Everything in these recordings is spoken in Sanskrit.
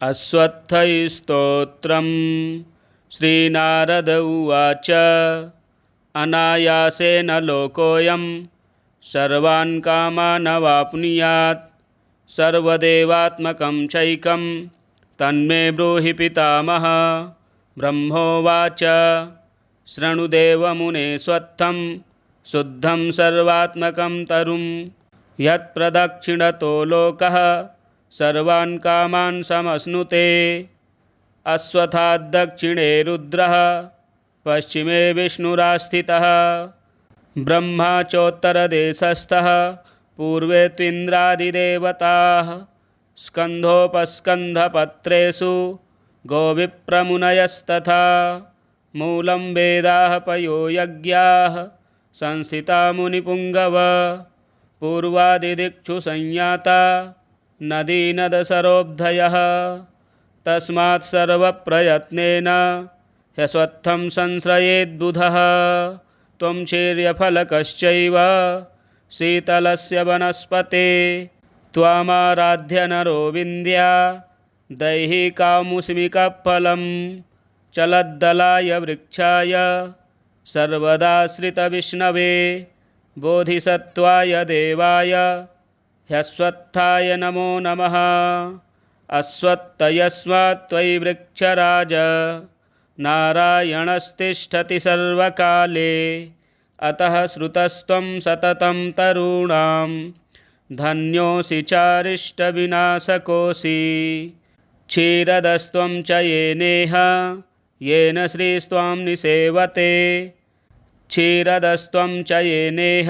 अश्वत्थस्तोत्रम् श्रीनारद उवाच। अनायासेन लोकोऽयं सर्वान् कामानवाप्नुयात् सर्वदेवात्मकं चैकं तन्मे ब्रूहि पितामह। ब्रह्मोवाच। शृणुदेवमुने स्वत्थं शुद्धं सर्वात्मकं तरुं यत्प्रदक्षिणतो लोकः सर्वान् कामान् समश्नुते। अश्वत्थाद्दक्षिणे रुद्रः पश्चिमे विष्णुरास्थितः ब्रह्मा चोत्तरदेशस्थः पूर्वे त्विन्द्रादिदेवताः। स्कन्धोपस्कन्धपत्रेषु गोविप्रमुनयस्तथा मूलं वेदाः पयो यज्ञाः संस्थिता मुनिपुङ्गव। पूर्वादिदिक्षु संयाता नदी नदसरोऽब्धयः तस्मात् सर्वप्रयत्नेन ह्यश्वत्थं संश्रयेद्बुधः। त्वं शीर्यफलकश्चैव शीतलस्य वनस्पते त्वामाराध्य नरो विन्द्या दैहिकामुष्मिकफलं चलद्दलाय वृक्षाय सर्वदाश्रितविष्णवे बोधिसत्त्वाय देवाय ह्यश्वत्थाय नमो नमः। अश्वत्थयस्मात् त्वयि वृक्षराज नारायणस्तिष्ठति सर्वकाले अतः श्रुतस्त्वं सततं तरूणां धन्योऽसि चारिष्टविनाशकोऽसि। क्षीरदस्त्वं च येनेह येन श्रीस्त्वां निसेवते क्षीरदस्त्वं च येनेह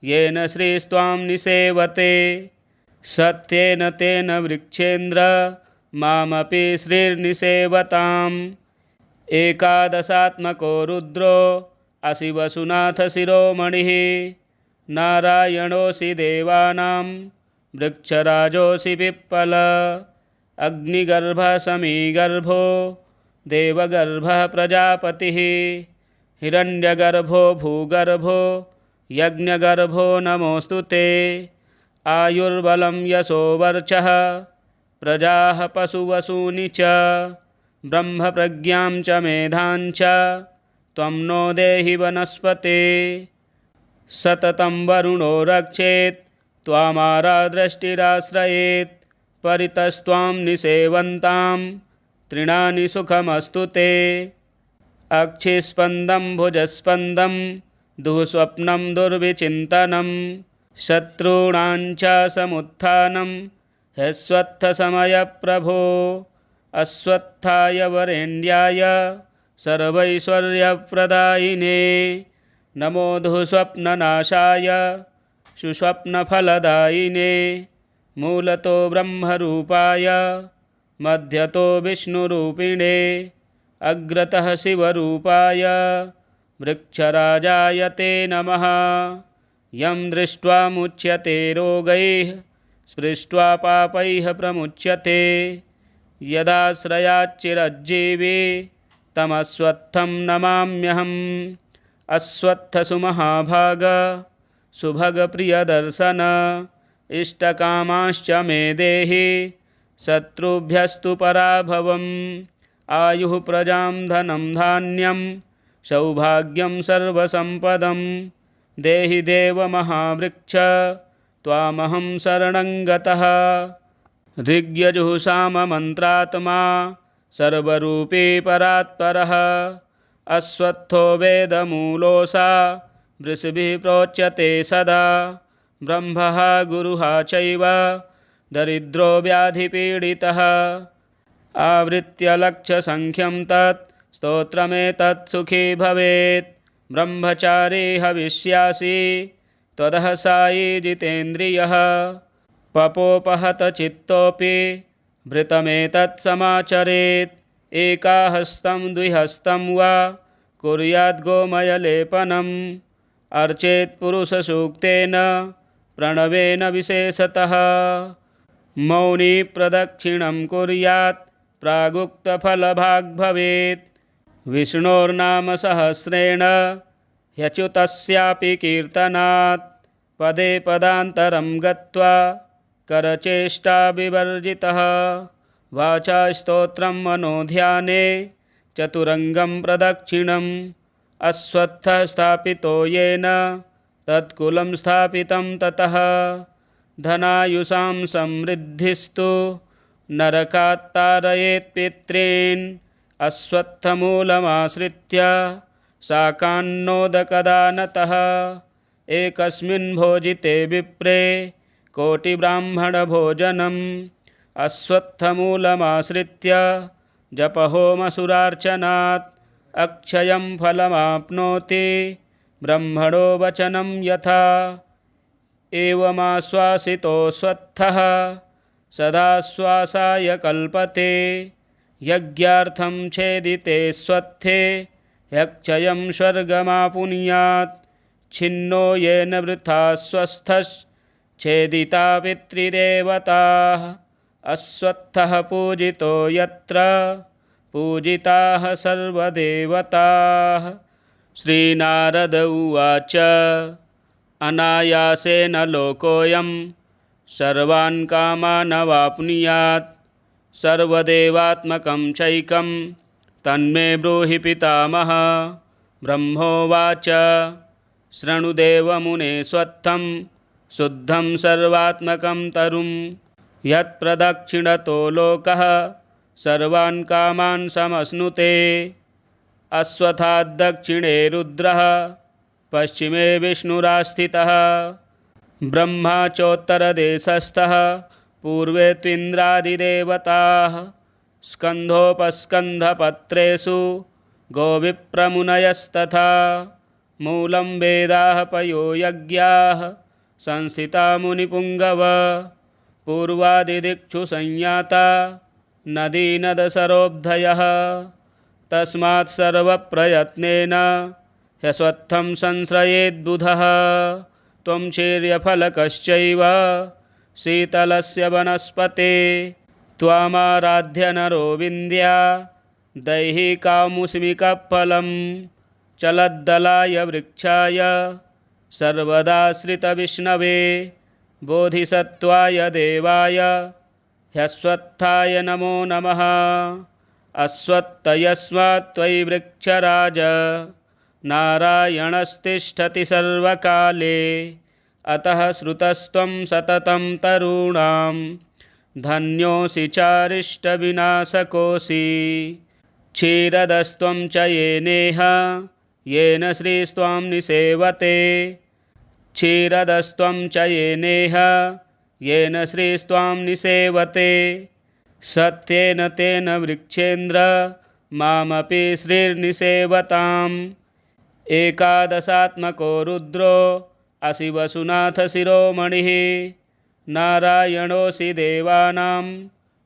येन श्रीस्त्वां निसेवते सत्येन तेन वृक्षेन्द्र मामपि श्रीर्निसेवताम्। एकादशात्मको रुद्रो असि वसुनाथशिरोमणिः नारायणोऽसि देवानां वृक्षराजोऽसि पिप्पल। अग्निगर्भः समीगर्भो देवगर्भः प्रजापतिः हिरण्यगर्भो भूगर्भो यज्ञगर्भो नमोऽस्तु ते। आयुर्बलं यशो वर्चः प्रजाः पशुवसूनि च ब्रह्मप्रज्ञां च मेधां च त्वं नो देहि वनस्पते। सततं वरुणो रक्षेत् त्वामारादृष्टिराश्रयेत् परितस्त्वां निसेवन्तां तृणानि सुखमस्तु ते। अक्षिस्पन्दं भुजस्पन्दं दुःस्वप्नं दुर्विचिन्तनं शत्रूणां च समुत्थानं ह्यश्वत्थसमयप्रभो। अश्वत्थाय वरेण्याय सर्वैश्वर्यप्रदायिने नमो दुःस्वप्ननाशाय सुस्वप्नफलदायिने। मूलतो ब्रह्मरूपाय मध्यतो विष्णुरूपिणे अग्रतः शिवरूपाय वृक्षराजाय ते नमः। यं दृष्ट्वा मुच्यते रोगैः स्पृष्ट्वा पापैः प्रमुच्यते यदाश्रयाच्चिरज्जीवी तमश्वत्थं नमाम्यहम्। अश्वत्थसुमहाभाग सुभगप्रियदर्शन इष्टकामांश्च मे देहि शत्रुभ्यस्तु पराभवम्। आयुः प्रजां धनं धान्यं सौभाग्यं सर्वसम्पदं देहि देव महावृक्ष त्वामहं शरणं गतः। ऋग्यजुःसाममन्त्रात्मा सर्वरूपी परात्परः अश्वत्थो वेदमूलोऽसा वृषभिः प्रोच्यते सदा। ब्रह्मः गुरुः चैव दरिद्रो व्याधिपीडितः आवृत्य लक्षसङ्ख्यं तत् स्तोत्रमेतत् सुखी भवेत्। ब्रह्मचारी हविष्यासि त्वदः सायी जितेन्द्रियः पपोपहत चित्तोऽपि भृतमेतत् समाचरेत्। एकाहस्तं द्विहस्तं वा कुर्याद् गोमयलेपनम् अर्चेत् पुरुषसूक्तेन प्रणवेन विशेषतः। मौनी प्रदक्षिणं कुर्यात् प्रागुक्तफलभाग् भवेत्। विष्णोर्नाम सहस्रेण ह्यच्युतस्यापि कीर्तनात् पदे पदान्तरं गत्वा करचेष्टा विवर्जितः। वाचा स्तोत्रं मनोध्याने चतुरंगं प्रदक्षिणम् अश्वत्थः स्थापितो येन तत्कुलं स्थापितं ततः धनायुषां समृद्धिस्तु नरकात्तारयेत् पितॄन् अश्वत्थमूलमाश्रित्य शाकान्नोदकदानतः एकस्मिन् भोजिते विप्रे कोटिब्राह्मणभोजनम् अश्वत्थमूलमाश्रित्य जपहोमसुरार्चनात् अक्षयं फलमाप्नोति ब्रह्मणो वचनं यथा एवमाश्वासितोऽश्वत्थः सदाश्वासाय कल्पते यज्ञार्थं छेदिते स्वत्थे यक्षयं स्वर्गमापुनुयात् छिन्नो येन वृथा स्वस्थश्छेदिता पितृदेवताः अश्वत्थः पूजितो यत्र पूजिताः सर्वदेवताः। श्रीनारद उवाच अनायासेन लोकोऽयं सर्वान् कामान् अवाप्नुयात् सर्वदेवात्मकं चैकं तन्मे ब्रूहि पितामह। ब्रह्मोवाच शृणुदेवमुने स्वत्थं शुद्धं सर्वात्मकं तरुं यत्प्रदक्षिणतो लोकः सर्वान् कामान् समश्नुते। अश्वत्थाद्दक्षिणे रुद्रः पश्चिमे विष्णुरास्थितः ब्रह्मा चोत्तरदेशस्थः पूर्वे त्विन्द्रादिदेवताः स्कन्धोपस्कन्धपत्रेषु गोविप्रमुनयस्तथा मूलं वेदाः पयो यज्ञाः संस्थिता मुनिपुङ्गव पूर्वादिदिक्षु संयाता नदी नदसरोऽब्धयः तस्मात् सर्वप्रयत्नेन ह्यश्वत्थं संश्रयेद्बुधः त्वं शीर्यफलकश्चैव शीतलस्य वनस्पते त्वामाराध्य नरो विन्द्या दैहिकामुष्मिकफलं चलद्दलाय वृक्षाय सर्वदाश्रितविष्णवे बोधिसत्त्वाय देवाय ह्यश्वत्थाय नमो नमः। अश्वत्थयस्मात् त्वयि वृक्षराज नारायणस्तिष्ठति सर्वकाले अतः श्रुतस्त्वं सततं तरूणां धन्योऽसि चारिष्टविनाशकोऽसि। क्षीरदस्त्वं च येनेह येन श्रीस्त्वां निसेवते क्षीरदस्त्वं च येनेह येन श्रीस्त्वां निसेवते सत्येन तेन वृक्षेन्द्र मामपि श्रीर्निसेवताम्। एकादशात्मको रुद्रो असि वसुनाथ शिरोमणिः नारायणोऽसि देवानां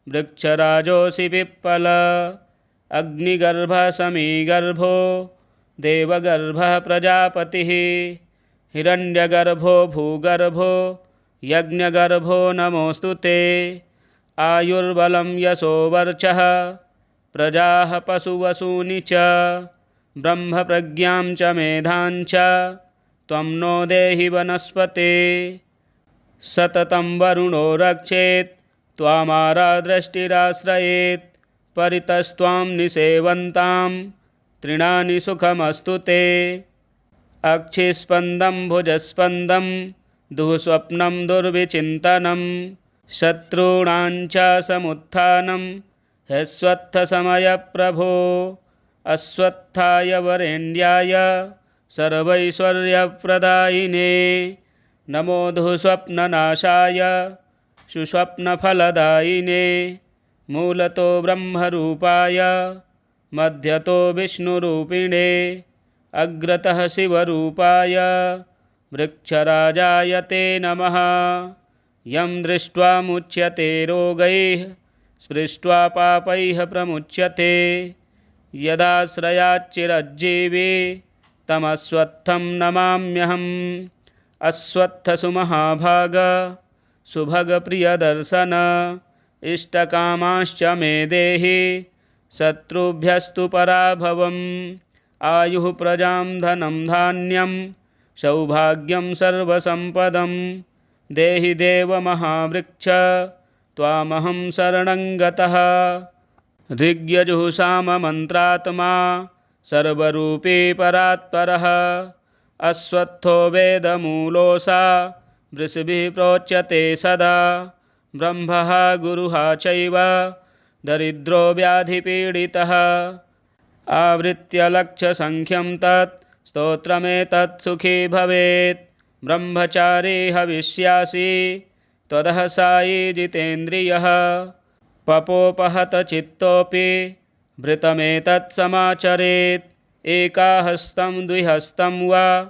वृक्षराजोऽसि पिप्पल अग्निगर्भः समीगर्भो देवगर्भः प्रजापतिः हिरण्यगर्भो भूगर्भो यज्ञगर्भो नमोऽस्तु ते। आयुर्बलं यशो वर्चः प्रजाः पशुवसूनि च ब्रह्मप्रज्ञां च मेधां च त्वं नो देहि वनस्पते। सततं वरुणो रक्षेत् त्वामारादृष्टिराश्रयेत् परितस्त्वां निसेवन्तां तृणानि सुखमस्तु ते। अक्षिस्पन्दं भुजस्पन्दं दुःस्वप्नं दुर्विचिन्तनं शत्रूणां च समुत्थानं ह्यश्वत्थसमयप्रभो। अश्वत्थाय वरेण्याय सर्वैश्वर्यप्रदायिने नमो दुःस्वप्ननाशाय सुस्वप्नफलदायिने। मूलतो ब्रह्मरूपाय मध्यतो विष्णुरूपिणे अग्रतः शिवरूपाय वृक्षराजाय ते नमः। यं दृष्ट्वा मुच्यते रोगैः स्पृष्ट्वा पापैः प्रमुच्यते यदाश्रयाच्चिरज्जीवी तमश्वत्थं नमाम्यहम्। अश्वत्थसुमहाभाग सुभगप्रियदर्शन इष्टकामाश्च मे देहि शत्रुभ्यस्तु पराभवम्। आयुः प्रजां धनं धान्यं सौभाग्यं सर्वसम्पदं देहि देव महावृक्ष त्वामहं शरणं गतः। ऋग्यजुःसाममन्त्रात्मा सर्वरूपी परात्परः। अश्वत्थो वेदमूलोऽसा वृषभिः प्रोच्यते सदा। ब्रह्मः गुरुः चैव दरिद्रो व्याधिपीडितः। आवृत्य लक्ष्यसङ्ख्यं तत् स्तोत्रमेतत् सुखी भवेत्। ब्रह्मचारी हविष्यासि त्वदः सायी जितेन्द्रियः। पपोपहत चित्तोऽपि भृतमेतत् समाचरेत्। एकाहस्तं द्विहस्तं वा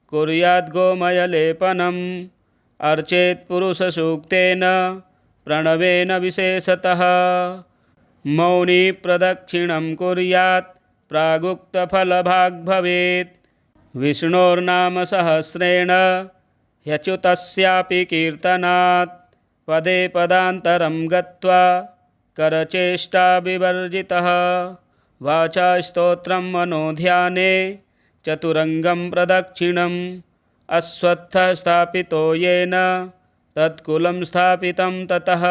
कुर्याद् गोमयलेपनम्। अर्चेत् पुरुषसूक्तेन प्रणवेन विशेषतः। मौनी प्रदक्षिणं कुर्यात् प्रागुक्तफलभाग् भवेत्। विष्णोर्नाम सहस्रेण ह्यच्युतस्यापि कीर्तनात्। पदे पदान्तरं गत्वा करचेष्टा विवर्जितः। वाचा स्तोत्रं मनोध्याने चतुरङ्गं प्रदक्षिणम्। अश्वत्थः स्थापितो येन तत्कुलं स्थापितं ततः।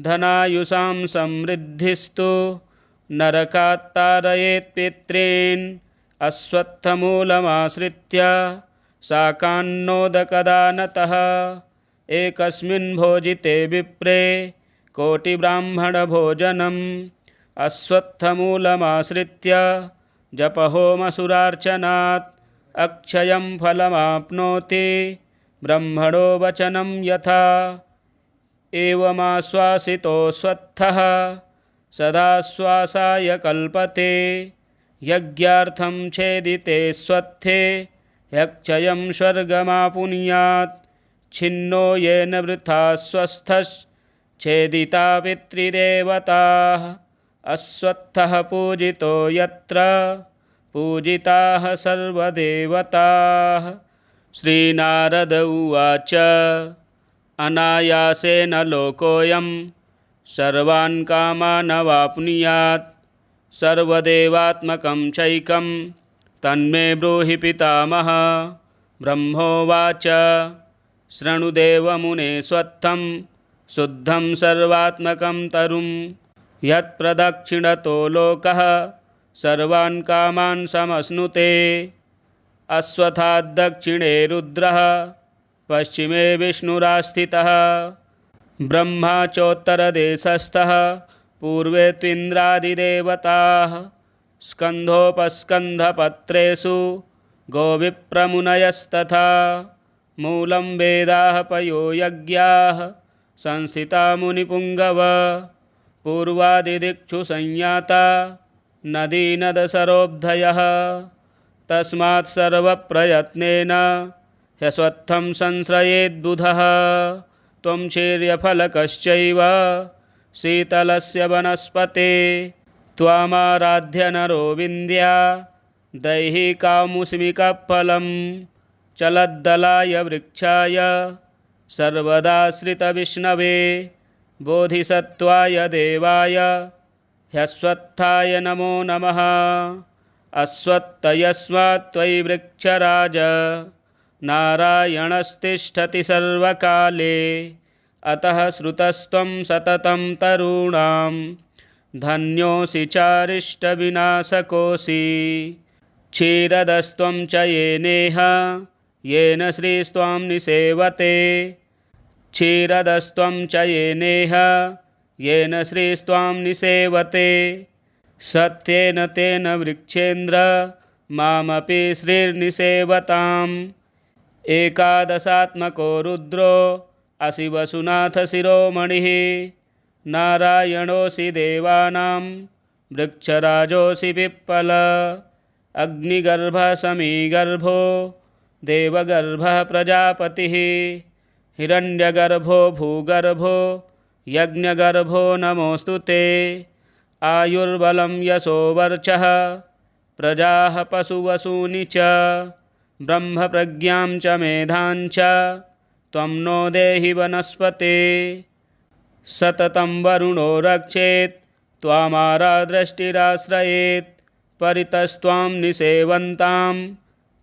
धनायुषां समृद्धिस्तु नरकात् तारयेत् पितॄन्। अश्वत्थमूलमाश्रित्य शाकान्नोदकदानतः। एकस्मिन् भोजिते विप्रे कोटिब्राह्मणभोजनम्। अश्वत्थमूलमाश्रित्य जपहोमसुरार्चनात् अक्षयं फलमाप्नोति ब्रह्मणो वचनं यथा। एवमाश्वासितोऽश्वत्थः सदाश्वासाय कल्पते। यज्ञार्थं छेदिते स्वत्थे यक्षयं स्वर्गमापुनुयात्। छिन्नो येन वृथा स्वस्थश्छेदिता पितृदेवताः। अश्वत्थः पूजितो यत्र पूजिताः सर्वदेवताः। श्रीनारद उवाच अनायासेन लोकोऽयं सर्वान् कामानवाप्नुयात्। सर्वदेवात्मकं चैकं तन्मे ब्रूहि पितामह। ब्रह्मोवाच शृणुदेवमुने स्वत्थं शुद्धं सर्वात्मकं तरुं। यत्प्रदक्षिणतो लोकः सर्वान् कामान् समश्नुते। अश्वत्थाद्दक्षिणे रुद्रः पश्चिमे विष्णुरास्थितः। ब्रह्मा चोत्तरदेशस्थः पूर्वे त्विन्द्रादिदेवताः। स्कन्धोपस्कन्धपत्रेषु गोविप्रमुनयस्तथा। मूलं वेदाः पयो यज्ञाः संस्थिता मुनिपुङ्गव। पूर्वादिदिक्षु संयाता नदी नदसरोऽब्धयः। तस्मात् सर्वप्रयत्नेन ह्यश्वत्थं संश्रयेद्बुधः। त्वं शीर्यफलकश्चैव शीतलस्य वनस्पते। त्वामाराध्य नरो विन्द्या दैहिकामुष्मिकफलं। चलद्दलाय वृक्षाय सर्वदाश्रितविष्णवे। बोधिसत्त्वाय देवाय ह्यश्वत्थाय नमो नमः। अश्वत्थयस्मात् त्वयि वृक्षराज नारायणस्तिष्ठति सर्वकाले। अतः श्रुतस्त्वं सततं तरूणां धन्योऽसि चारिष्टविनाशकोऽसि। क्षीरदस्त्वं च येनेह येन श्रीस्त्वां निसेवते। क्षीरदस्त्वं च येनेह येन श्रीस्त्वां निसेवते। सत्येन तेन वृक्षेन्द्र मामपि श्रीर्निसेवताम्। एकादशात्मको रुद्रो असि वसुनाथ शिरोमणिः। नारायणोऽसि देवानां वृक्षराजोऽसि पिप्पल। अग्निगर्भः समीगर्भो देवगर्भः प्रजापतिः। हिरण्यगर्भो भूगर्भो यज्ञगर्भो नमोऽस्तु ते। आयुर्बलं यशो वर्चः प्रजाः पशुवसूनि च। ब्रह्मप्रज्ञां च मेधां च त्वं नो देहि वनस्पते। सततं वरुणो रक्षेत् त्वामारादृष्टिराश्रयेत्। परितस्त्वां निसेवन्तां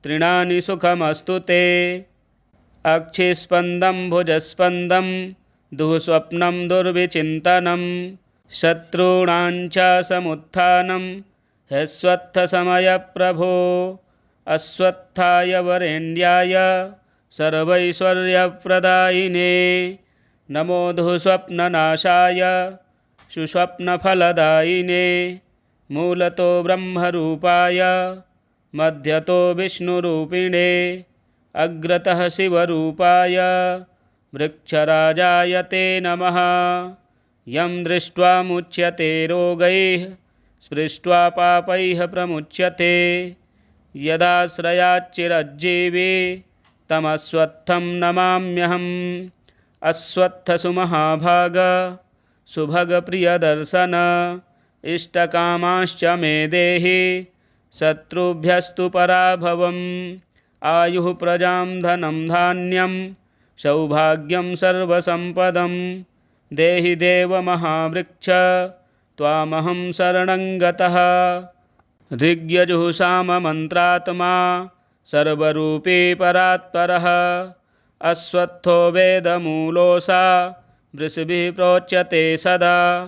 तृणानि सुखमस्तु ते। अक्षिस्पन्दं भुजस्पन्दं दुःस्वप्नं दुर्विचिन्तनं शत्रूणां च समुत्थानं ह्यस्वत्थसमयप्रभो अश्वत्थाय वरेण्याय सर्वैश्वर्यप्रदायिने नमो दुःस्वप्ननाशाय सुस्वप्नफलदायिने मूलतो ब्रह्मरूपाय मध्यतो विष्णुरूपिणे अग्रतः शिवरूपाय वृक्षराजाय ते नमः। यं दृष्ट्वा मुच्यते रोगैः स्पृष्ट्वा पापैः प्रमुच्यते यदाश्रयाच्चिरज्जीवी तमश्वत्थं नमाम्यहम्। अश्वत्थसुमहाभाग सुभगप्रियदर्शन इष्टकामाश्च मे देहि शत्रुभ्यस्तु पराभवम्। आयुः प्रजां धनं धान्यं सौभाग्यं सर्वसम्पदं देहि देव महावृक्ष त्वामहं शरणं गतः। ऋग्यजुःसाममन्त्रात्मा सर्वरूपी परात्परः अश्वत्थो वेदमूलोऽसा वृषभिः प्रोच्यते सदा।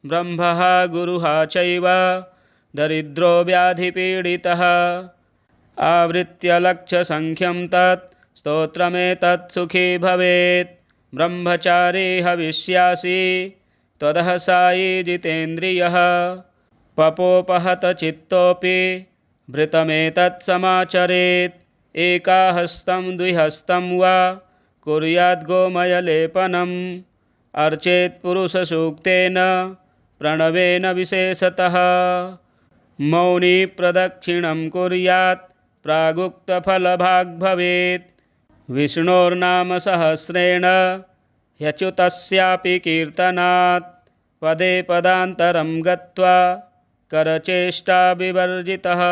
ब्रह्मः गुरुः चैव दरिद्रो व्याधिपीडितः आवृत्य लक्षसङ्ख्यं तत् स्तोत्रमेतत् सुखी भवेत्। ब्रह्मचारी हविष्यासि त्वदः सायी जितेन्द्रियः पपोपहत चित्तोऽपि भृतमेतत् समाचरेत्। एकाहस्तं द्विहस्तं वा कुर्याद् गोमयलेपनम् अर्चेत् पुरुषसूक्तेन प्रणवेन विशेषतः। मौनी प्रदक्षिणं कुर्यात् प्रागुक्तफलभाग् भवेत्। विष्णोर्नाम सहस्रेण ह्यच्युतस्यापि कीर्तनात् पदे पदान्तरं गत्वा करचेष्टा विवर्जितः।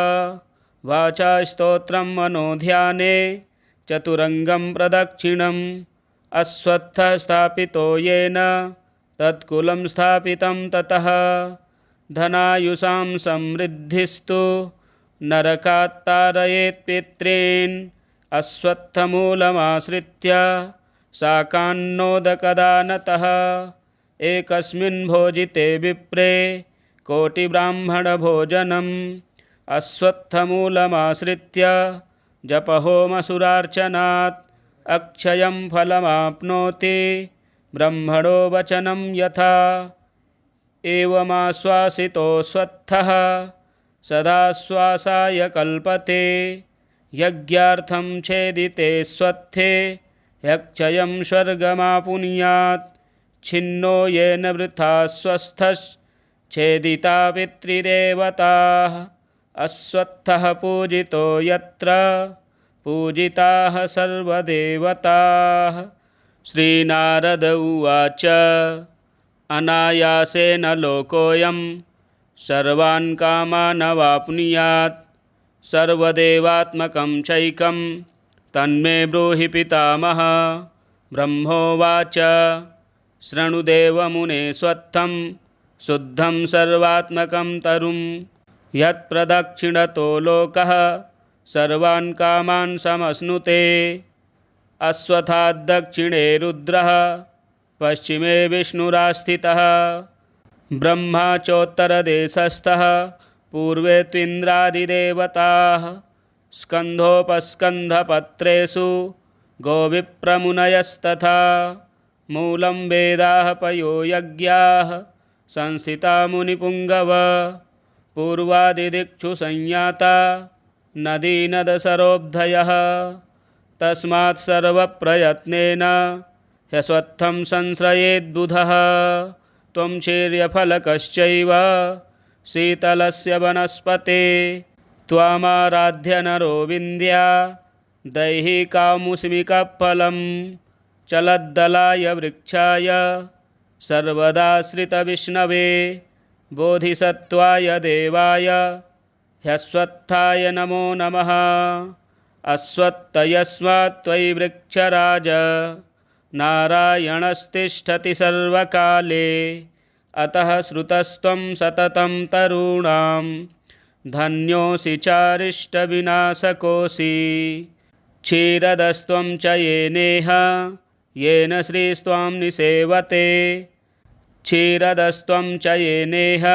वाचा स्तोत्रं मनोध्याने चतुरङ्गं प्रदक्षिणम् अश्वत्थः स्थापितो येन तत्कुलं स्थापितं ततः। धनायुषां समृद्धिस्तु नरकात्तारयेत् पितॄन् अश्वत्थमूलमाश्रित्य शाकान्नोदकदानतः। एकस्मिन् भोजिते विप्रे कोटिब्राह्मणभोजनम् अश्वत्थमूलमाश्रित्य जपहोमसुरार्चनात् अक्षयं फलमाप्नोति ब्रह्मणो वचनं यथा। एवमाश्वासितोऽश्वत्थः सदाश्वासाय कल्पते। यज्ञार्थं छेदिते स्वत्थे ह्यक्षयं स्वर्गमापुनुयात्। छिन्नो येन वृथा स्वस्थश्छेदिता पितृदेवताः अश्वत्थः पूजितो यत्र पूजिताः सर्वदेवताः। श्रीनारद उवाच अनायासेन लोकोऽयं सर्वान् कामान् अवाप्नुयात्। सर्वदेवात्मकं चैकं तन्मे ब्रूहि पितामह। ब्रह्मोवाच शृणुदेवमुने स्वत्थं शुद्धं सर्वात्मकं तरुं यत्प्रदक्षिणतो लोकः सर्वान् कामान् समश्नुते। अश्वत्थाद्दक्षिणे रुद्रः पश्चिमे विष्णुरास्थितः। ब्रह्मा चोत्तरदेशस्थः पूर्वे त्विन्द्रादिदेवताः। स्कन्धोपस्कन्धपत्रेषु गोविप्रमुनयस्तथा। मूलं वेदाः पयो यज्ञाः संस्थिता मुनिपुङ्गव। पूर्वादिदिक्षु संयाता नदी नदसरोऽब्धयः। तस्मात् सर्वप्रयत्नेन ह्यश्वत्थं संश्रयेद्बुधः। त्वं शीर्यफलकश्चैव शीतलस्य वनस्पते त्वामाराध्य नरो विन्द्या दैहिकामुष्मिकफलं। चलद्दलाय वृक्षाय सर्वदाश्रितविष्णवे बोधिसत्त्वाय देवाय ह्यश्वत्थाय नमो नमः। अश्वत्थयस्मात् त्वयि वृक्षराज नारायणस्तिष्ठति सर्वकाले। अतः श्रुतस्त्वं सततं तरूणां धन्योऽसि चारिष्टविनाशकोऽसि। क्षीरदस्त्वं च येनेह येन श्रीस्त्वां निसेवते। क्षीरदस्त्वं च येनेह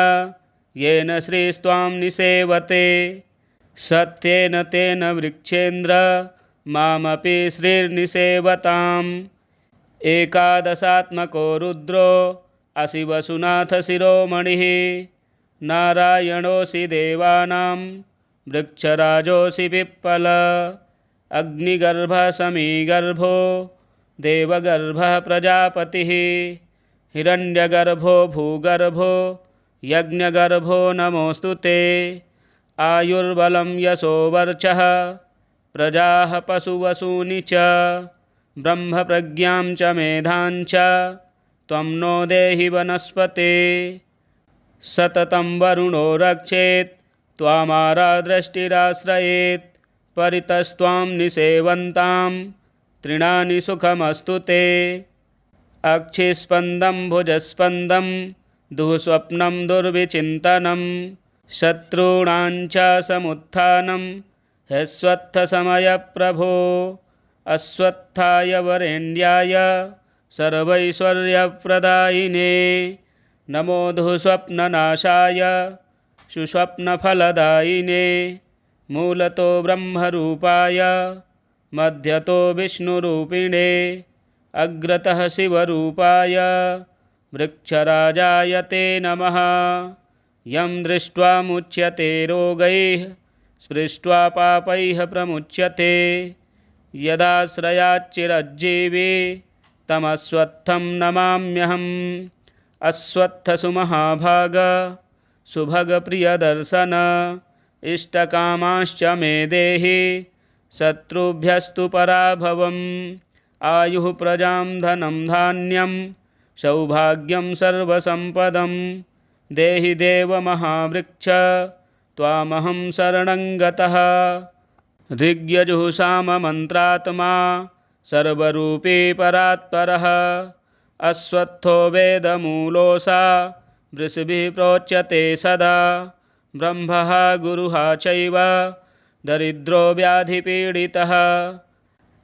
येन श्रीस्त्वां निसेवते। सत्येन तेन वृक्षेन्द्र मामपि श्रीर्निसेवताम्। एकादशात्मको रुद्रो असि वसुनाथशिरोमणिः। नारायणोऽसि देवानां वृक्षराजोऽसि पिप्पल। अग्निगर्भः समीगर्भो देवगर्भः प्रजापतिः। हिरण्यगर्भो भूगर्भो यज्ञगर्भो नमोऽस्तु ते। आयुर्बलं यशो वर्चः प्रजाः पशुवसूनि च। ब्रह्मप्रज्ञां च मेधां च त्वं नो देहि वनस्पते। सततं वरुणो रक्षेत् त्वामारादृष्टिराश्रयेत्। परितस्त्वां निसेवन्तां तृणानि सुखमस्तु ते। अक्षिस्पन्दं भुजस्पन्दं दुःस्वप्नं दुर्विचिन्तनं। शत्रूणां च समुत्थानं ह्यश्वत्थसमयप्रभो। अश्वत्थाय वरेण्याय सर्वैश्वर्यप्रदायिने। नमो दुःस्वप्ननाशाय सुस्वप्नफलदायिने। मूलतो ब्रह्मरूपाय मध्यतो विष्णुरूपिणे। अग्रतः शिवरूपाय वृक्षराजाय ते नमः। यं दृष्ट्वा मुच्यते रोगैः स्पृष्ट्वा पापैः प्रमुच्यते। यदाश्रयाच्चिरज्जीवी तमश्वत्थं नमाम्यहम्। अश्वत्थसुमहाभाग सुभगप्रियदर्शन। इष्टकामांश्च मे देहि शत्रुभ्यस्तु पराभवम्। आयुः प्रजां धनं धान्यं सौभाग्यं सर्वसम्पदं। देहि देव महावृक्ष त्वामहं शरणं गतः। ऋग्यजुःसाममन्त्रात्मा सर्वरूपी परात्परः। अश्वत्थो वेदमूलोऽसा वृषभिः प्रोच्यते सदा। ब्रह्मः गुरुः चैव दरिद्रो व्याधिपीडितः।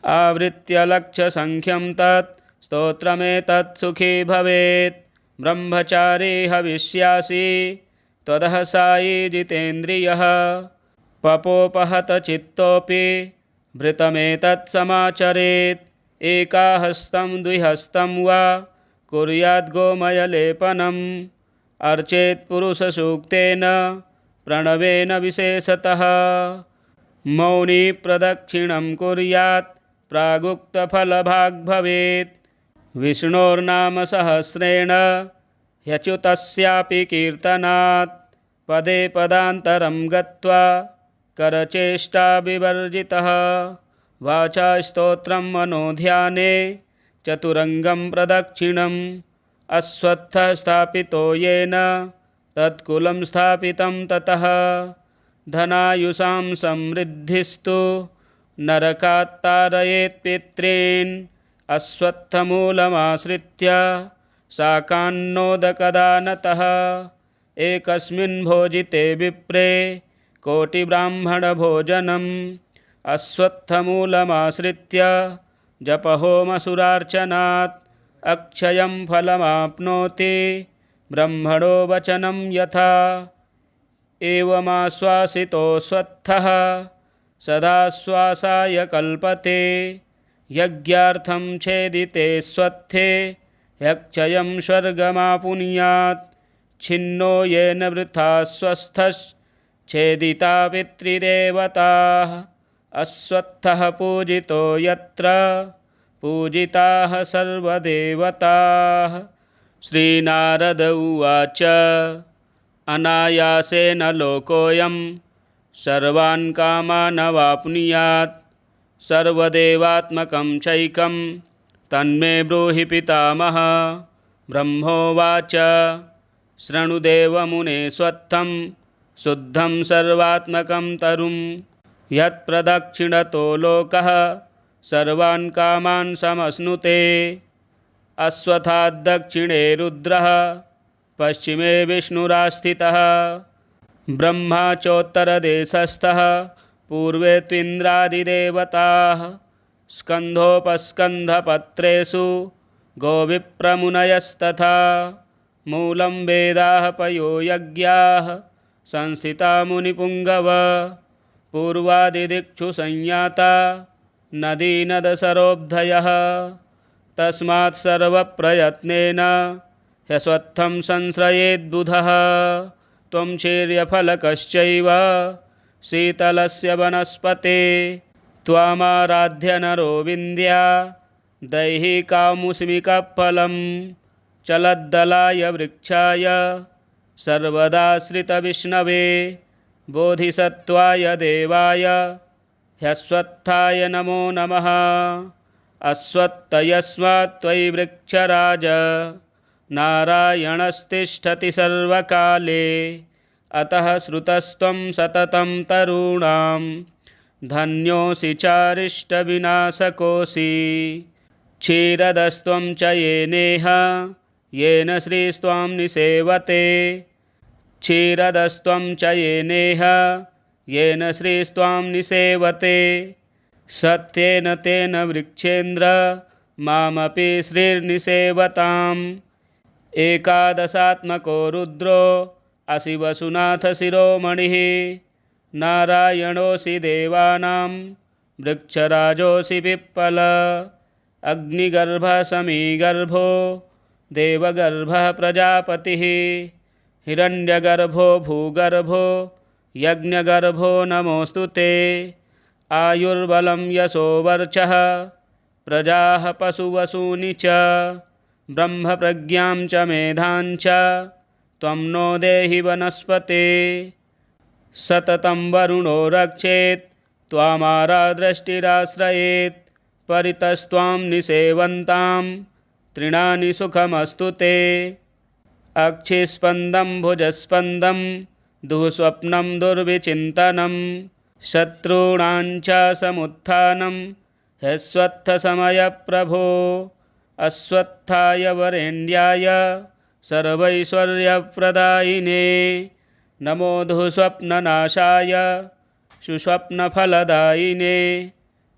आवृत्य लक्षसङ्ख्यं तत् स्तोत्रमेतत् सुखी भवेत्। ब्रह्मचारी हविष्यासि त्वदः सायी जितेन्द्रियः। पपोपहत चित्तोऽपि भृतमेतत् समाचरेत्। एकाहस्तं द्विहस्तं वा कुर्याद् गोमयलेपनम्। अर्चेत् पुरुषसूक्तेन प्रणवेन विशेषतः। मौनी प्रदक्षिणं कुर्यात् प्रागुक्तफलभाग् भवेत्। विष्णोर्नामसहस्रेण ह्यच्युतस्यापि कीर्तनात्। पदे पदान्तरं गत्वा करचेष्टा विवर्जितः। वाचा स्तोत्रं मनोध्याने चतुरङ्गं प्रदक्षिणम्। अश्वत्थः स्थापितो येन तत्कुलं स्थापितं ततः। धनायुषां समृद्धिस्तु नरकात् तारयेत् पितॄन्। अश्वत्थमूलमाश्रित्य शाकान्नोदकदानतः। एकस्मिन् भोजिते विप्रे कोटिब्राह्मणभोजनम्। अश्वत्थमूलमाश्रित्य जपहोमसुरार्चनात् अक्षयं फलमाप्नोति ब्रह्मणो वचनं यथा। एवमाश्वासितोऽश्वत्थः सदाश्वासाय कल्पते। यज्ञार्थं छेदिते स्वत्थे ह्यक्षयं स्वर्गमापुनुयात्। छिन्नो येन वृथा स्वस्थश्छेदिता पितृदेवताः। अश्वत्थः पूजितो यत्र पूजिताः सर्वदेवताः। श्रीनारद उवाच अनायासेन लोकोऽयं सर्वान् कामानवाप्नुयात्। सर्वदेवात्मकं चैकं तन्मे ब्रूहि पितामह। ब्रह्मोवाच शृणुदेवमुने स्वत्थं शुद्धं सर्वात्मकं तरुं। यत्प्रदक्षिणतो लोकः सर्वान् कामान् समश्नुते। अश्वत्थाद्दक्षिणे रुद्रः पश्चिमे विष्णुरास्थितः। ब्रह्मा चोत्तरदेशस्थः पूर्वे त्विन्द्रादिदेवताः। स्कन्धोपस्कन्धपत्रेषु गोविप्रमुनयस्तथा मूलं वेदाः पयो यज्ञाः संस्थिता मुनिपुङ्गव पूर्वादिदिक्षु संयाता नदीनदसरोऽब्धयः तस्मात् सर्वप्रयत्नेन ह्यश्वत्थं संश्रयेद्बुधः त्वं शीर्यफलकश्चैव शीतलस्य वनस्पते त्वामाराध्य नरो विन्द्या दैहिकामुष्मिकफलं चलद्दलाय वृक्षाय सर्वदाश्रितविष्णवे बोधिसत्त्वाय देवाय ह्यश्वत्थाय नमो नमः। अश्वत्थयस्मात् त्वयि वृक्षराज नारायणस्तिष्ठति सर्वकाले अतः श्रुतस्त्वं सततं तरूणां धन्योऽसि चारिष्टविनाशकोऽसि। क्षीरदस्त्वं च येनेह येन श्रीस्त्वां निसेवते क्षीरदस्त्वं च येनेह येन श्रीस्त्वां निसेवते सत्येन तेन वृक्षेन्द्र मामपि श्रीर्निसेवताम्। एकादशात्मको रुद्रो असि वसुनाथ शिरोमणिः नारायणोऽसि देवानां वृक्षराजोऽसि पिप्पल अग्निगर्भः समीगर्भो देवगर्भः प्रजापतिः हिरण्यगर्भो भूगर्भो यज्ञगर्भो नमोऽस्तु ते। आयुर्बलं यशो वर्चः प्रजाः पशुवसूनि च ब्रह्मप्रज्ञां च मेधां च त्वं नो देहि वनस्पते। सततं वरुणो रक्षेत् त्वामारादृष्टिराश्रयेत् परितस्त्वां निसेवन्तां तृणानि सुखमस्तु ते। अक्षिस्पन्दं भुजस्पन्दं दुःस्वप्नं दुर्विचिन्तनं शत्रूणां च समुत्थानं ह्यश्वत्थसमयप्रभो। अश्वत्थाय वरेण्याय सर्वैश्वर्यप्रदायिने नमो दुःस्वप्ननाशाय सुस्वप्नफलदायिने।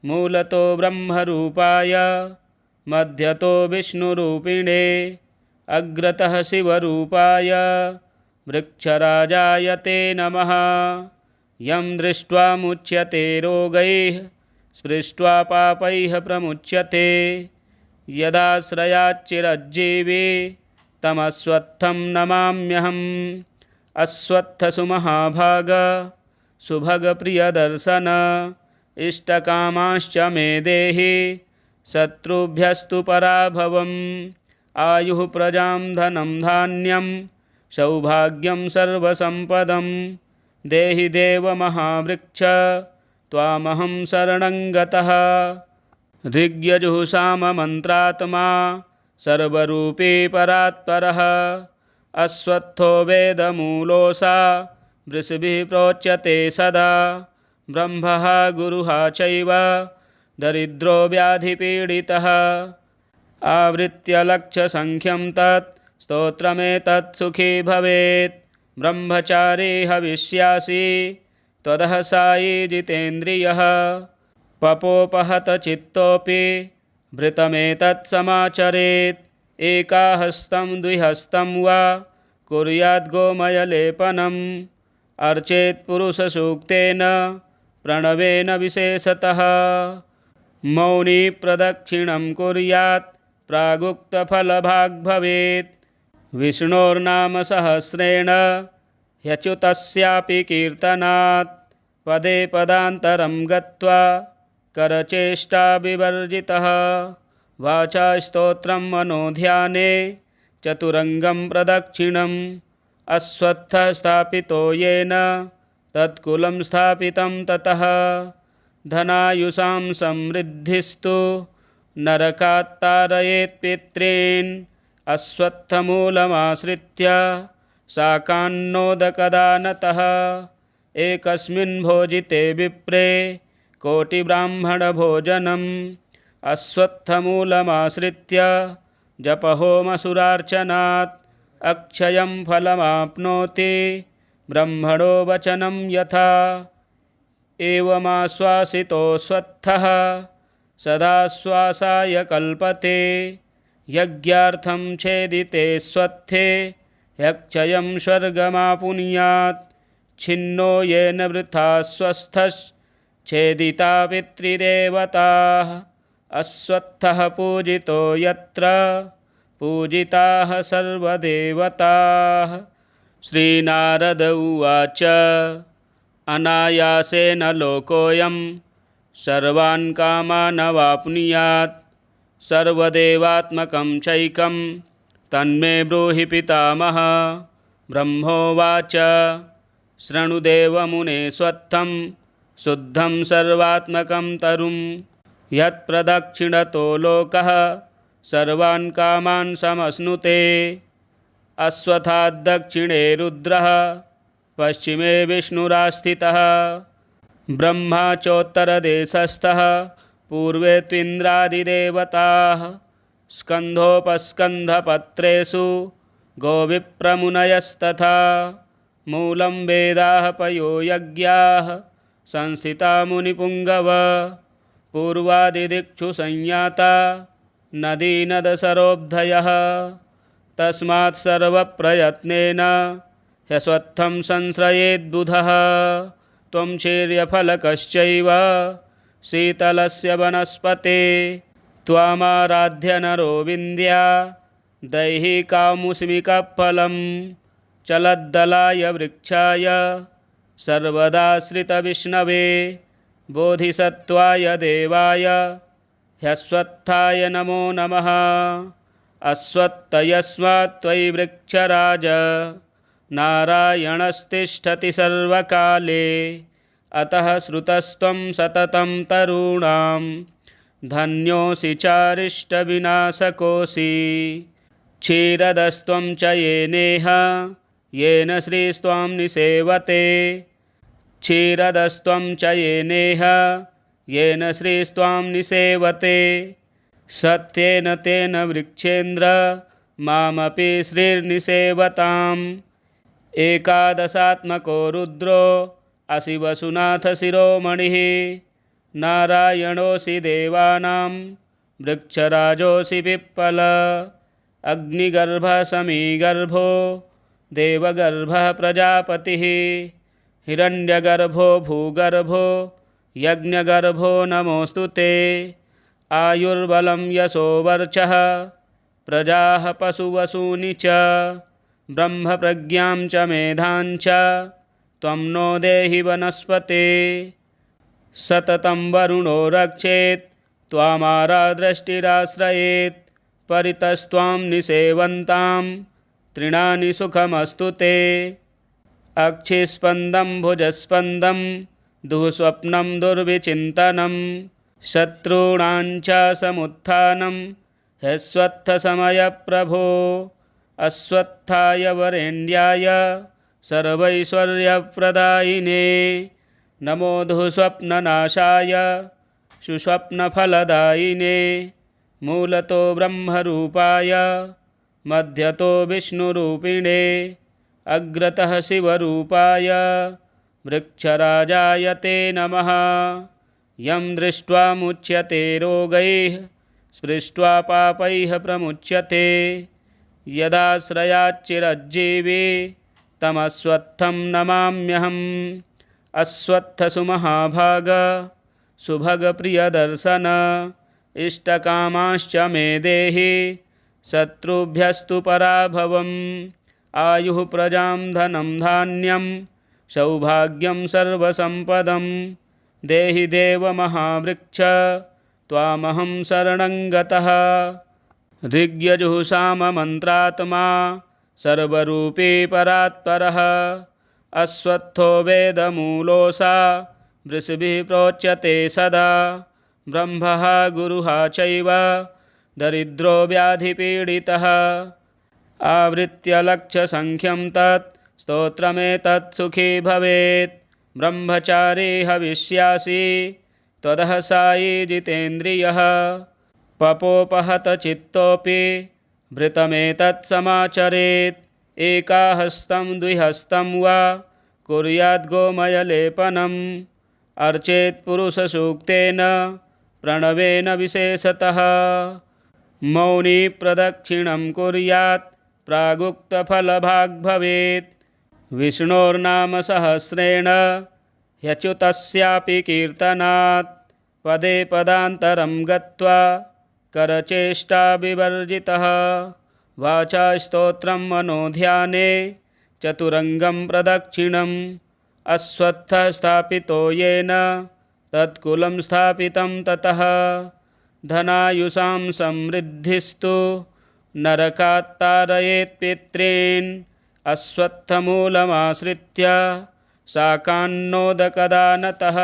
मूलतो ब्रह्मरूपाय मध्यतो विष्णुरूपिणे अग्रतः शिवरूपाय वृक्षराजाय ते नमः। यं दृष्ट्वा मुच्यते रोगैः स्पृष्ट्वा पापैः प्रमुच्यते यदाश्रयाच्चिरज्जीवी तमश्वत्थं नमाम्यहम्। अश्वत्थसुमहाभाग सुभगप्रियदर्शन इष्टकामाश्च मे देहि शत्रुभ्यस्तु पराभवम्। आयुः प्रजां धनं धान्यं सौभाग्यं सर्वसम्पदं देहि देव महावृक्ष त्वामहं शरणं गतः। ऋग्यजुःसाममन्त्रात्मा सर्वरूपी परात्परः अश्वत्थो वेदमूलोऽसा वृषभिः प्रोच्यते सदा। ब्रह्मः गुरुः चैव दरिद्रो व्याधिपीडितः आवृत्य लक्षसङ्ख्यं तत् स्तोत्रमेतत् सुखी भवेत्। ब्रह्मचारी हविष्यासि त्वदः सायी जितेन्द्रियः पपोपहत चित्तोऽपि भृतमेतत् समाचरेत्। एकाहस्तं द्विहस्तं वा कुर्याद् गोमयलेपनम् अर्चेत् पुरुषसूक्तेन प्रणवेन विशेषतः। मौनी प्रदक्षिणं कुर्यात् प्रागुक्तफलभाग् भवेत्। विष्णोर्नाम सहस्रेण ह्यच्युतस्यापि कीर्तनात् पदे पदान्तरं गत्वा करचेष्टा विवर्जितः। वाचा स्तोत्रं मनोध्याने चतुरङ्गं प्रदक्षिणम् अश्वत्थः स्थापितो येन तत्कुलं स्थापितं ततः। धनायुषां समृद्धिस्तु नरकात्तारयेत् पितॄन् अश्वत्थमूलमाश्रित्य शाकान्नोदकदानतः। एकस्मिन् भोजिते विप्रे कोटिब्राह्मणभोजनम् अश्वत्थमूलमाश्रित्य जपहोमसुरार्चनात् अक्षयं फलमाप्नोति ब्रह्मणो वचनं यथा। एवमाश्वासितोऽश्वत्थः सदाश्वासाय कल्पते यज्ञार्थं छेदिते स्वत्थे यक्षयं स्वर्गमापुनुयात् छिन्नो येन वृथा स्वस्थश्छेदिता पितृदेवताः अश्वत्थः पूजितो यत्र पूजिताः सर्वदेवताः। श्रीनारद उवाच अनायासेन लोकोऽयं सर्वान् कामानवाप्नुयात् सर्वदेवात्मकं चैकं तन्मे ब्रूहि पितामह। ब्रह्मोवाच शृणुदेवमुने स्वत्थं शुद्धं सर्वात्मकं तरुं यत्प्रदक्षिणतो लोकः सर्वान् कामान् समश्नुते। अश्वत्थाद्दक्षिणे रुद्रः पश्चिमे विष्णुरास्थितः ब्रह्मा चोत्तरदेशस्थः पूर्वे त्विन्द्रादिदेवताः स्कन्धोपस्कन्धपत्रेषु गोविप्रमुनयस्तथा मूलं वेदाः पयो यज्ञाः संस्थिता मुनिपुङ्गव पूर्वादिदिक्षु संयाता नदी नदसरोऽब्धयः तस्मात् सर्वप्रयत्नेन ह्यश्वत्थं संश्रयेद्बुधः त्वं शीर्यफलकश्चैव शीतलस्य वनस्पते त्वामाराध्य नरो विन्द्या दैहिकामुष्मिकफलं चलद्दलाय वृक्षाय सर्वदाश्रितविष्णवे बोधिसत्त्वाय देवाय ह्यश्वत्थाय नमो नमः। अश्वत्थयस्मात् त्वयि वृक्षराज नारायणस्तिष्ठति सर्वकाले अतः श्रुतस्त्वं सततं तरूणां धन्योऽसि चारिष्टविनाशकोऽसि। क्षीरदस्त्वं च येनेह येन श्रीस्त्वां निसेवते क्षीरदस्त्वं च येनेह येन श्रीस्त्वां निसेवते सत्येन तेन वृक्षेन्द्र मामपि श्रीर्निसेवताम्। एकादशात्मको रुद्रो असि वसुनाथ शिरोमणिः नारायणोऽसि देवानां वृक्षराजोऽसि पिप्पल अग्निगर्भः समीगर्भो देवगर्भः प्रजापतिः हिरण्यगर्भो भूगर्भो यज्ञगर्भो नमोऽस्तु ते। आयुर्बलं यशो वर्चः प्रजाः पशुवसूनि च ब्रह्मप्रज्ञां च मेधां च त्वं नो देहि वनस्पते। सततं वरुणो रक्षेत् त्वामारादृष्टिराश्रयेत् परितस्त्वां निसेवन्तां तृणानि सुखमस्तु ते। अक्षिस्पन्दं भुजस्पन्दं दुःस्वप्नं दुर्विचिन्तनं शत्रूणां च समुत्थानं ह्यश्वत्थसमयप्रभो। अश्वत्थाय वरेण्याय सर्वैश्वर्यप्रदायिने नमो दुःस्वप्ननाशाय सुस्वप्नफलदायिने। मूलतो ब्रह्मरूपाय मध्यतो विष्णुरूपिणे अग्रतः शिवरूपाय वृक्षराजाय ते नमः। यं दृष्ट्वा मुच्यते रोगैः स्पृष्ट्वा पापैः प्रमुच्यते यदाश्रयाच्चिरज्जीवी तमश्वत्थं नमाम्यहम्। अश्वत्थसुमहाभाग सुभगप्रियदर्शन इष्टकामाश्च मे देहि शत्रुभ्यस्तु पराभवम्। आयुः प्रजां धनं धान्यं सौभाग्यं सर्वसम्पदं देहि देव महावृक्ष त्वामहं शरणं गतः। ऋग्यजुःसाममन्त्रात्मा सर्वरूपी परात्परः अश्वत्थो वेदमूलोऽसा वृषभिः प्रोच्यते सदा। ब्रह्मः गुरुः चैव दरिद्रो व्याधिपीडितः आवृत्य लक्षसङ्ख्यं तत् स्तोत्रमेतत् सुखी भवेत्। ब्रह्मचारी हविष्यासि त्वदः सायी जितेन्द्रियः पपोपहत चित्तोऽपि भृतमेतत् समाचरेत्। एकाहस्तं द्विहस्तं वा कुर्याद् गोमयलेपनम् अर्चेत् पुरुषसूक्तेन प्रणवेन विशेषतः। मौनी प्रदक्षिणं कुर्यात् प्रागुक्तफलभाग् भवेत्। विष्णोर्नाम सहस्रेण ह्यच्युतस्यापि कीर्तनात्। पदे पदान्तरं गत्वा करचेष्टा विवर्जितः। वाचा स्तोत्रं मनोध्याने चतुरङ्गं प्रदक्षिणम्। अश्वत्थः स्थापितो येन तत्कुलं स्थापितं ततः। धनायुषां समृद्धिस्तु नरकात्तारयेत् पितॄन्। अश्वत्थमूलमाश्रित्य शाकान्नोदकदानतः।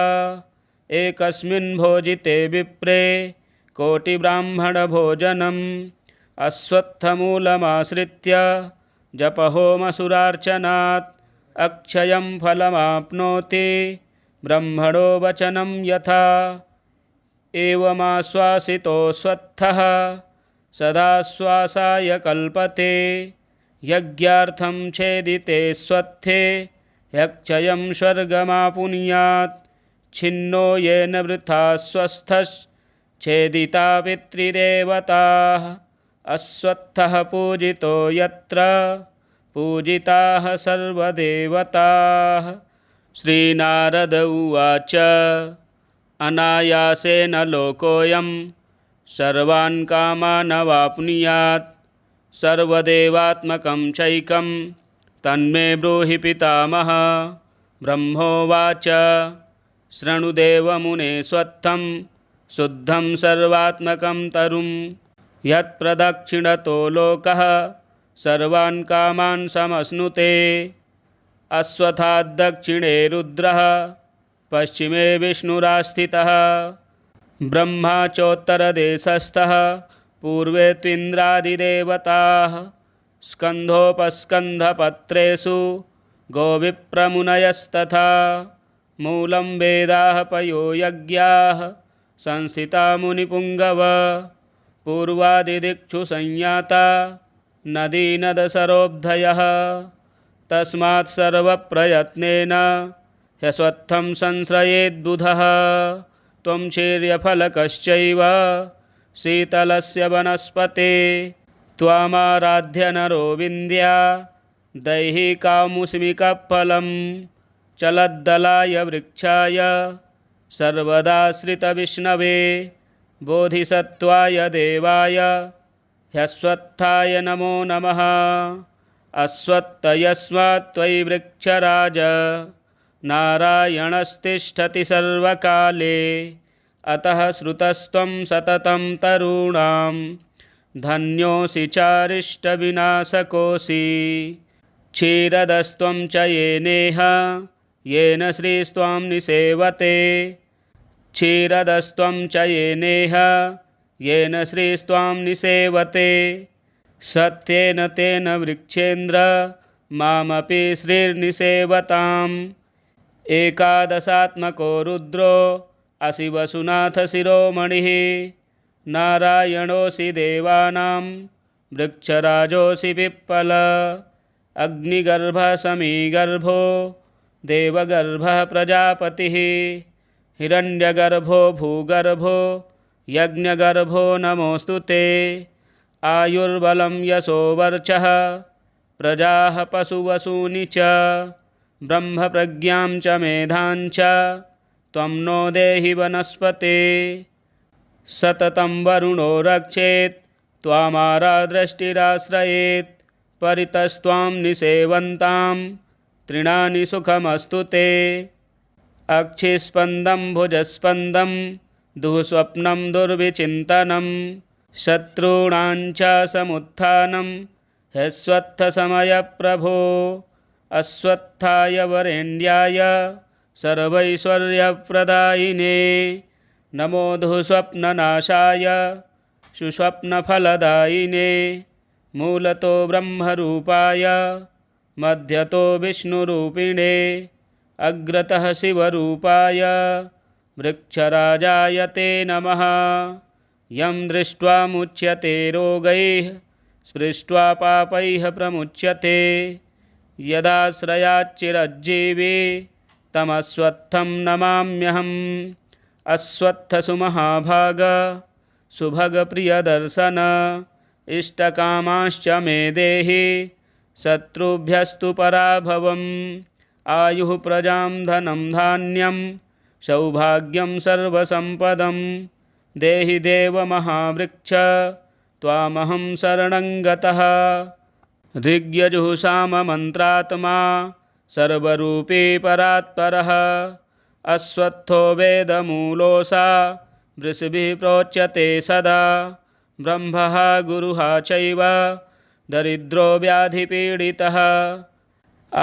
एकस्मिन् भोजिते विप्रे कोटिब्राह्मणभोजनम्। अश्वत्थमूलमाश्रित्य जपहोमसुरार्चनात् अक्षयं फलमाप्नोति ब्रह्मणो वचनं यथा। एवमाश्वासितोऽश्वत्थः सदाश्वासाय कल्पते। यज्ञार्थं छेदिते स्वत्थे यक्षयं स्वर्गमापुनुयात्। छिन्नो येन वृथा स्वस्थश्छेदिता पितृदेवताः। अश्वत्थः पूजितो यत्र पूजिताः सर्वदेवताः। श्रीनारद उवाच अनायासेन लोकोऽयं सर्वान् कामान् अवाप्नुयात्। सर्वदेवात्मकं चैकं तन्मे ब्रूहि पितामह। ब्रह्मोवाच शृणुदेवमुने स्वत्थं शुद्धं सर्वात्मकं तरुं। यत्प्रदक्षिणतो लोकः सर्वान् कामान् समश्नुते। अश्वत्थाद्दक्षिणे रुद्रः पश्चिमे विष्णुरास्थितः। ब्रह्मा चोत्तरदेशस्थः पूर्वे त्विन्द्रादिदेवताः। स्कन्धोपस्कन्धपत्रेषु गोविप्रमुनयस्तथा। मूलं वेदाः पयो यज्ञाः संस्थिता मुनिपुङ्गव। पूर्वादिदिक्षु संयाता नदी नदसरोऽब्धयः। तस्मात् सर्वप्रयत्नेन ह्यश्वत्थं संश्रयेद्बुधः। त्वं शीर्यफलकश्चैव शीतलस्य वनस्पते। त्वामाराध्य नरो विन्द्या दैहिकामुष्मिकफलं। चलद्दलाय वृक्षाय सर्वदाश्रितविष्णवे। बोधिसत्त्वाय देवाय ह्यश्वत्थाय नमो नमः। अश्वत्थ यस्मात् त्वयि वृक्षराज नारायणस्तिष्ठति सर्वकाले। अतः श्रुतस्त्वं सततं तरूणां धन्योऽसि चारिष्टविनाशकोऽसि। क्षीरदस्त्वं च येनेह येन श्रीस्त्वां निसेवते। क्षीरदस्त्वं च येनेह येन श्रीस्त्वां निसेवते। सत्येन तेन वृक्षेन्द्र मामपि श्रीर्निसेवताम्। एकादशात्मको रुद्रो असि वसुनाथ शिरोमणिः। नारायणोऽसि देवानां वृक्षराजोऽसि पिप्पल। अग्निगर्भः समीगर्भो देवगर्भः प्रजापतिः। हिरण्यगर्भो भूगर्भो यज्ञगर्भो नमोऽस्तु ते। आयुर्बलं यशो वर्चः प्रजाः पशुवसूनि च। ब्रह्मप्रज्ञां च मेधां च त्वं नो देहि वनस्पते। सततं वरुणो रक्षेत् त्वामारादृष्टिराश्रयेत्। परितस्त्वां निसेवन्तां तृणानि सुखमस्तु ते। अक्षिस्पन्दं भुजस्पन्दं दुःस्वप्नं दुर्विचिन्तनं। शत्रूणां च समुत्थानं ह्यश्वत्थसमयप्रभो। अश्वत्थाय वरेण्याय सर्वैश्वर्यप्रदायिने। नमो दुःस्वप्ननाशाय सुस्वप्नफलदायिने। मूलतो ब्रह्मरूपाय मध्यतो विष्णुरूपिणे। अग्रतः शिवरूपाय वृक्षराजाय ते नमः। यं दृष्ट्वा मुच्यते रोगैः स्पृष्ट्वा पापैः प्रमुच्यते। यदाश्रयाच्चिरज्जीवी तमश्वत्थं नमाम्यहम्। अश्वत्थसु महाभाग सुभगप्रियदर्शन इष्टकामाश्च मे देहि शत्रुभ्यस्तु पराभवम् आयुः प्रजां धनं धान्यं सौभाग्यं सर्वसम्पदं देहि देव महावृक्ष त्वामहं शरणं गतः। ऋग्यजुःसाममन्त्रात्मा सर्वरूपी परात्परः अश्वत्थो वेदमूलोऽसा वृषभिः प्रोच्यते सदा ब्रह्मः गुरुः चैव दरिद्रो व्याधिपीडितः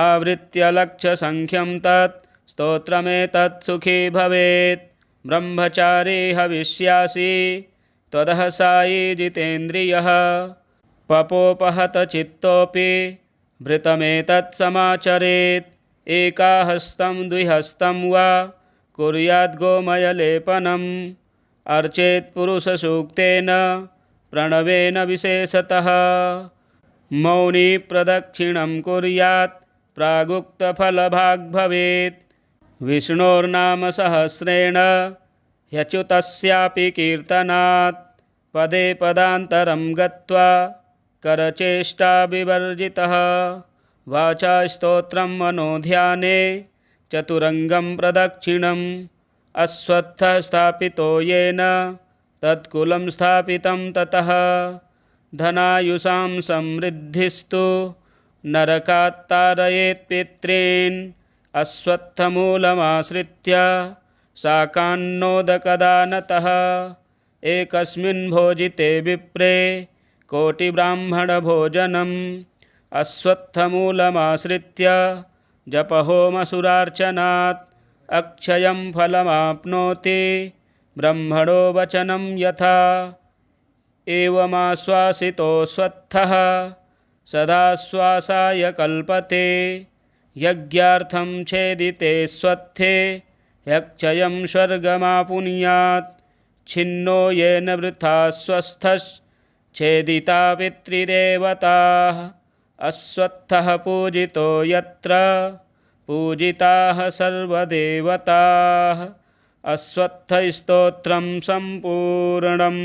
आवृत्य लक्षसङ्ख्यं तत् स्तोत्रमेतत् सुखी भवेत् ब्रह्मचारी हविष्यासि त्वदः सायी जितेन्द्रियः पपोपहत चित्तोऽपि भृतमेतत् समाचरेत् एकाहस्तं द्विहस्तं वा कुर्याद् गोमयलेपनम् अर्चेत् पुरुषसूक्तेन प्रणवेन विशेषतः मौनी प्रदक्षिणं कुर्यात् प्रागुक्तफलभाग् भवेत् विष्णोर्नाम सहस्रेण ह्यच्युतस्यापि कीर्तनात् पदे पदान्तरं गत्वा करचेष्टा विवर्जितः वाचा स्तोत्रं मनोध्याने चतुरङ्गं प्रदक्षिणम् अश्वत्थः स्थापितो येन तत्कुलं स्थापितं ततः धनायुषां समृद्धिस्तु नरकात् तारयेत् पितॄन् अश्वत्थमूलमाश्रित्य शाकान्नोदकदानतः एकस्मिन् भोजिते विप्रे कोटिब्राह्मणभोजनम् अश्वत्थमूलमाश्रित्य जपहोमसुरार्चनात् अक्षयं फलमाप्नोति ब्रह्मणो वचनं यथा एवमाश्वासितोऽश्वत्थः सदाश्वासाय कल्पते यज्ञार्थं छेदिते स्वत्थे यक्षयं स्वर्गमापुनुयात् छिन्नो येन वृथा स्वस्थश्छेदिता पितृदेवताः अश्वत्थः पूजितो यत्र पूजिताः सर्वदेवताः अश्वत्थस्तोत्रं सम्पूर्णम्।